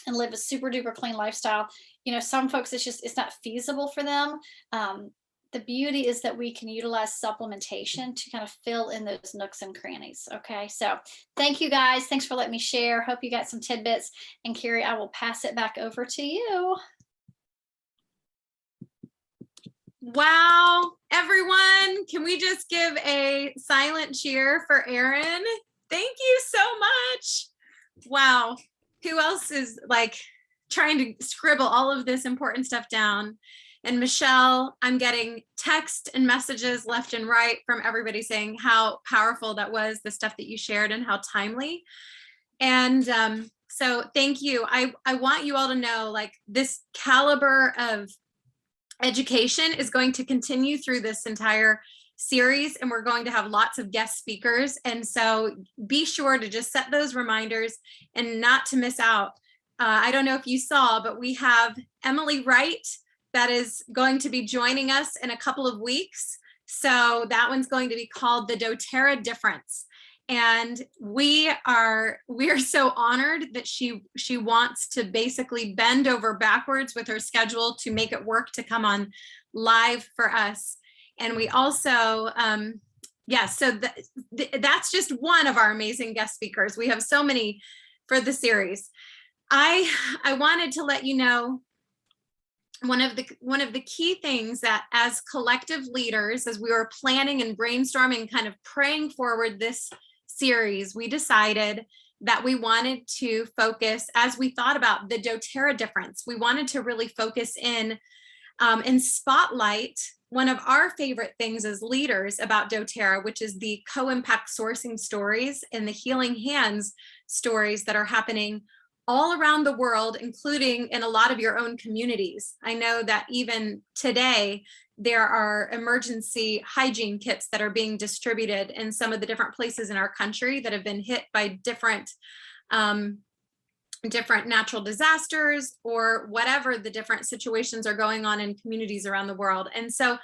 S3: and live a super duper clean lifestyle, some folks, it's not feasible for them. The beauty is that we can utilize supplementation to kind of fill in those nooks and crannies. Okay, so thank you guys. Thanks for letting me share. Hope you got some tidbits. And Carrie, I will pass it back over to you.
S1: Wow, everyone, can we just give a silent cheer for Erin? Thank you so much. Wow, who else is like trying to scribble all of this important stuff down? And Michelle, I'm getting text and messages left and right from everybody saying how powerful that was, the stuff that you shared, and how timely. And so thank you. I want you all to know, like, this caliber of education is going to continue through this entire series, and we're going to have lots of guest speakers. And so be sure to just set those reminders and not to miss out. I don't know if you saw, but we have Emily Wright that is going to be joining us in a couple of weeks. So that one's going to be called The doTERRA Difference. And we are so honored that she wants to basically bend over backwards with her schedule to make it work to come on live for us. And we also, so that's just one of our amazing guest speakers. We have so many for the series. I wanted to let you know, one of the key things that as collective leaders, as we were planning and brainstorming, kind of praying forward this series, we decided that we wanted to focus, as we thought about the doTERRA difference, we wanted to really focus in and spotlight one of our favorite things as leaders about doTERRA, which is the co-impact sourcing stories and the healing hands stories that are happening all around the world, including in a lot of your own communities. I know that even today, there are emergency hygiene kits that are being distributed in some of the different places in our country that have been hit by different natural disasters or whatever the different situations are going on in communities around the world. And so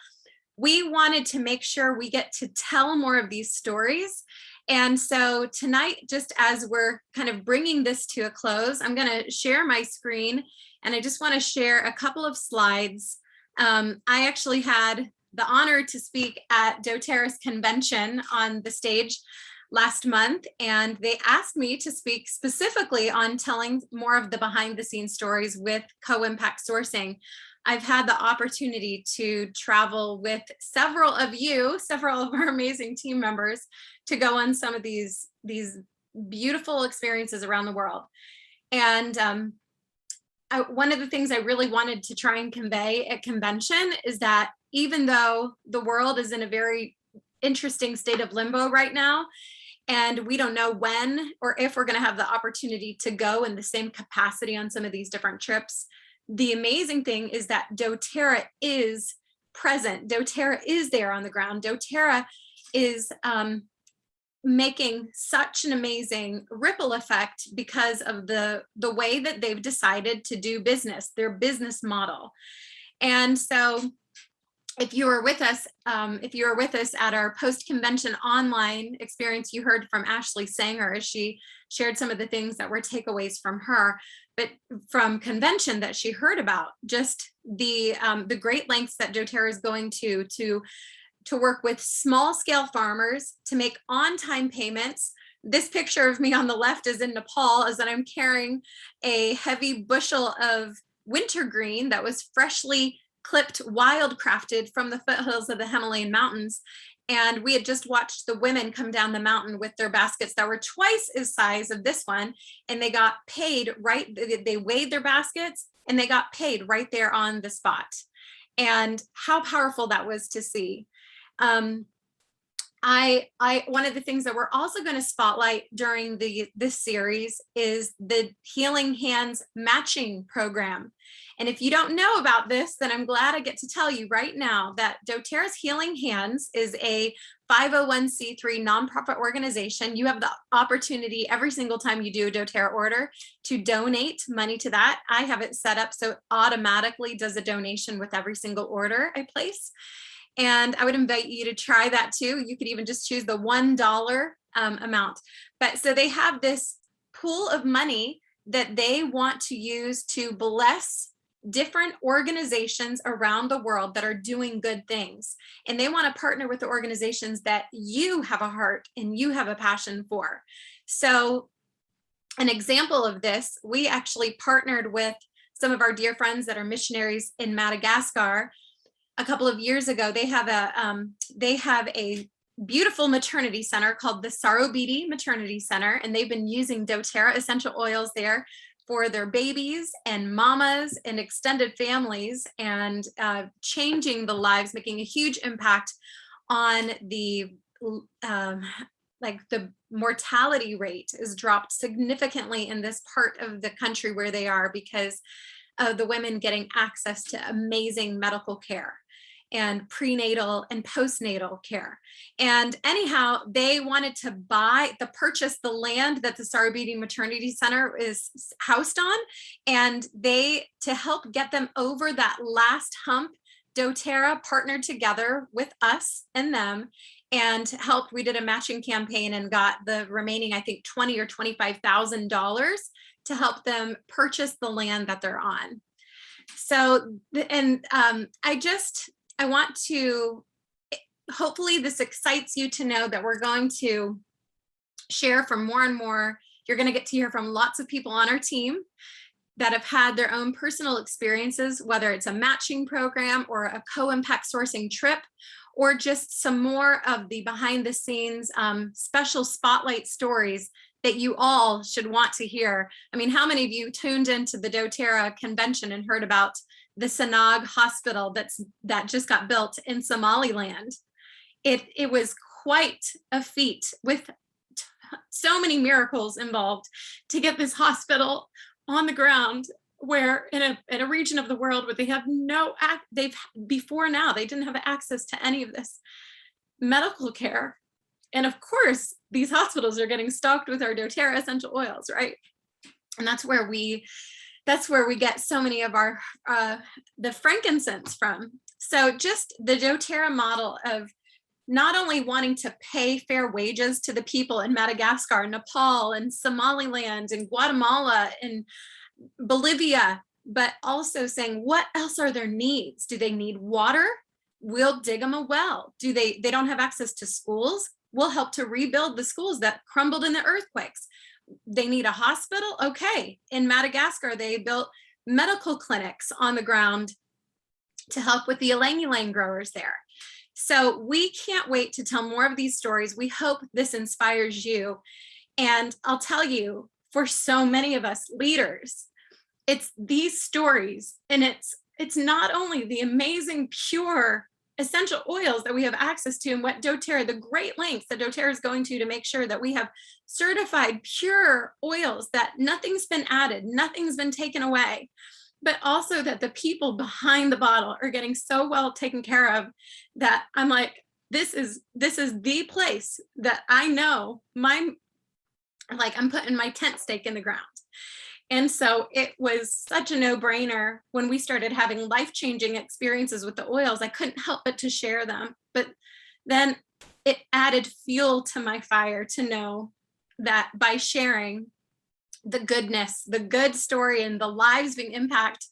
S1: we wanted to make sure we get to tell more of these stories. And so tonight, just as we're kind of bringing this to a close, I'm going to share my screen, and I just want to share a couple of slides. I actually had the honor to speak at doTERRA's convention on the stage last month, and they asked me to speak specifically on telling more of the behind the scenes stories with co-impact sourcing. I've had the opportunity to travel with several of our amazing team members, to go on some of these beautiful experiences around the world. And one of the things I really wanted to try and convey at convention is that even though the world is in a very interesting state of limbo right now, and we don't know when or if we're going to have the opportunity to go in the same capacity on some of these different trips, the amazing thing is that doTERRA is present. doTERRA is there on the ground. doTERRA is making such an amazing ripple effect because of the way that they've decided to do business, their business model. And so if you were with us at our post-convention online experience, you heard from Ashley Sanger as she shared some of the things that were takeaways from her, but from convention that she heard about, just the great lengths that doTERRA is going to work with small scale farmers to make on-time payments. This picture of me on the left is in Nepal, as that I'm carrying a heavy bushel of wintergreen that was freshly clipped, wildcrafted from the foothills of the Himalayan mountains. And we had just watched the women come down the mountain with their baskets that were twice the size of this one. And they got paid they weighed their baskets and they got paid right there on the spot. And how powerful that was to see. One of the things that we're also going to spotlight during this series is the Healing Hands matching program. And if you don't know about this, then I'm glad I get to tell you right now that doTERRA's Healing Hands is a 501c3 nonprofit organization. You have the opportunity every single time you do a doTERRA order to donate money to that. I have it set up so it automatically does a donation with every single order I place. And I would invite you to try that too. You could even just choose the $1 amount. But so they have this pool of money that they want to use to bless different organizations around the world that are doing good things. And they want to partner with the organizations that you have a heart and you have a passion for. So an example of this, we actually partnered with some of our dear friends that are missionaries in Madagascar. A couple of years ago, they have a beautiful maternity center called the Sarobidi Maternity Center, and they've been using doTERRA essential oils there for their babies and mamas and extended families, and changing the lives, making a huge impact on the mortality rate is dropped significantly in this part of the country where they are because of the women getting access to amazing medical care and prenatal and postnatal care. And anyhow, they wanted to purchase the land that the Sarobidi Maternity Center is housed on. And to help get them over that last hump, doTERRA partnered together with us and them and helped. We did a matching campaign and got the remaining, I think, $20,000 or $25,000 to help them purchase the land that they're on. So, and I want to, hopefully this excites you to know that we're going to share from more and more. You're going to get to hear from lots of people on our team that have had their own personal experiences, whether it's a matching program or a co-impact sourcing trip, or just some more of the behind the scenes special spotlight stories that you all should want to hear. I mean, how many of you tuned into the doTERRA convention and heard about the Sanag hospital that just got built in Somaliland? It was quite a feat with so many miracles involved to get this hospital on the ground, where in a region of the world where they have before now they didn't have access to any of this medical care. And of course, these hospitals are getting stocked with our doTERRA essential oils, right? And that's where we get so many of our the frankincense from. So just the doTERRA model of not only wanting to pay fair wages to the people in Madagascar, Nepal, and Somaliland, and Guatemala, and Bolivia, but also saying, what else are their needs? Do they need water? we'll dig them a well. They don't have access to schools? We'll help to rebuild the schools that crumbled in the earthquakes. They need a hospital? Okay. In Madagascar, they built medical clinics on the ground to help with the ylang-ylang growers there. So we can't wait to tell more of these stories. We hope this inspires you. And I'll tell you, for so many of us leaders, it's these stories, and it's not only the amazing, pure, essential oils that we have access to, and what doTERRA, the great lengths that doTERRA is going to make sure that we have certified pure oils, that nothing's been added, nothing's been taken away, but also that the people behind the bottle are getting so well taken care of that I'm like, this is the place that I know I'm putting my tent stake in the ground. And so it was such a no-brainer when we started having life-changing experiences with the oils. I couldn't help but to share them. But then it added fuel to my fire to know that by sharing the goodness, the good story, and the lives being impacted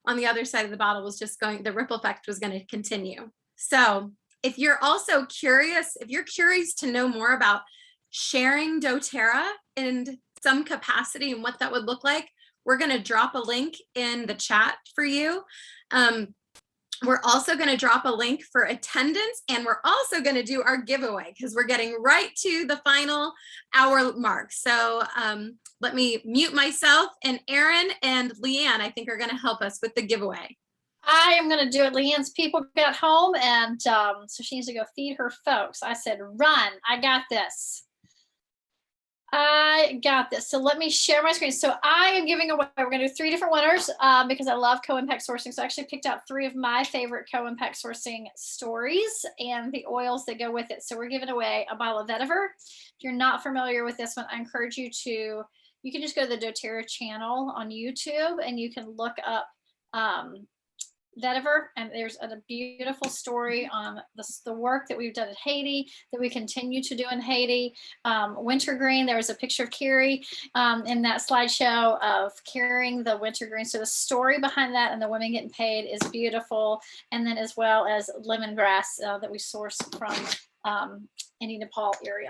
S1: on the other side of the bottle was just the ripple effect was going to continue. So if you're also curious, if you're curious to know more about sharing doTERRA in some capacity and what that would look like, we're going to drop a link in the chat for you. We're also going to drop a link for attendance, and we're also going to do our giveaway because we're getting right to the final hour mark. So let me mute myself, and Erin and Leanne, I think, are going to help us with the giveaway.
S3: I am going to do it. Leanne's people got home, and so she needs to go feed her folks. I said, run, I got this. I got this. So let me share my screen. So I am giving away, we're going to do 3 different winners because I love co-impact sourcing. So I actually picked out 3 of my favorite co-impact sourcing stories and the oils that go with it. So we're giving away a bottle of vetiver. If you're not familiar with this one, I encourage you to, you can just go to the doTERRA channel on YouTube and you can look up vetiver, and there's a beautiful story on the work that we've done in Haiti, that we continue to do in Haiti. Wintergreen, there was a picture of Carrie in that slideshow of carrying the wintergreen. So the story behind that and the women getting paid is beautiful. And then as well as lemongrass that we source from Nepal area.